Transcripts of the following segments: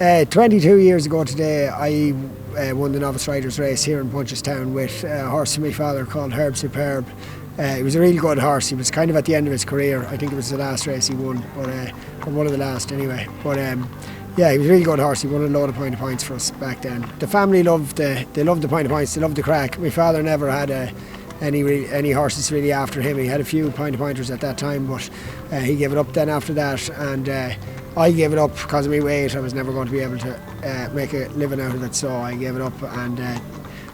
22 years ago today, I won the Novice Riders race here in Punchestown with a horse from my father called Herb Superb. He was a really good horse. He was kind of at the end of his career. I think it was the last race he won, but or one of the last anyway. But yeah, he was a really good horse. He won a load of points for us back then. The family loved the point of points. They loved the crack. My father never had any horses really after him. He had a few pointers at that time, but he gave it up then after that, and I gave it up because of my weight. I was never going to be able to make a living out of it, so I gave it up and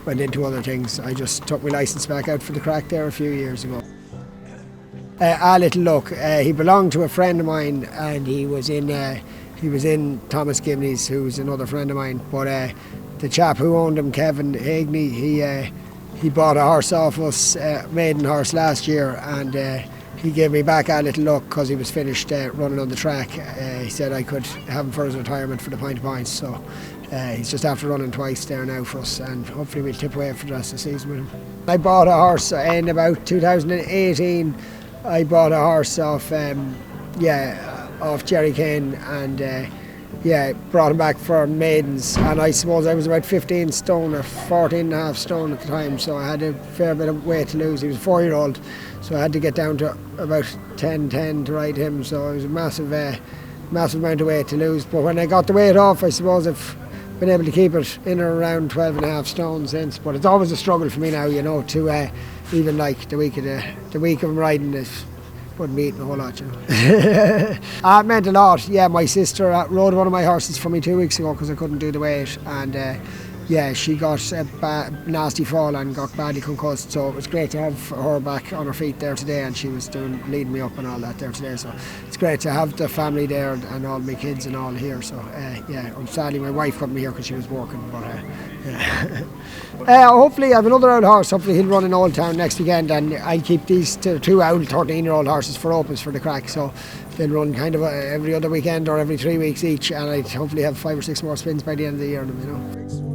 went into other things. I just took my licence back out for the crack there a few years ago. Ah Littleluck, he belonged to a friend of mine, and he was in Thomas Gibney's, who's another friend of mine. But the chap who owned him, Kevin Hagney, he bought a horse off us, maiden horse last year, and he gave me back Ah Littleluck because he was finished running on the track. He said I could have him for his retirement for the point of points. So he's just after running twice there now for us, and hopefully we'll tip away for the rest of the season with him. I bought a horse in about 2018. I bought a horse off Jerry Kane, and brought him back for maidens, and I suppose I was about 15 stone or 14 and a half stone at the time, so I had a fair bit of weight to lose. He was a 4-year-old, so I had to get down to about 10 to ride him, so it was a massive amount of weight to lose. But when I got the weight off, I suppose I've been able to keep it in or around 12 and a half stone since. But it's always a struggle for me now, you know, to even like the week of him riding it wouldn't be eating a whole lot, you know. It meant a lot. Yeah, my sister rode one of my horses for me 2 weeks ago because I couldn't do the weight, and she got a nasty fall and got badly concussed, so it was great to have her back on her feet there today, and she was leading me up and all that there today, so it's great to have the family there and all my kids and all here. So sadly my wife couldn't be here because she was working, but hopefully I have another old horse. Hopefully he'll run in Old Town next weekend, and I keep these two old 13-year-old horses for opens for the crack, so they'll run kind of every other weekend or every 3 weeks each, and I'd hopefully have 5 or 6 more spins by the end of the year, you know.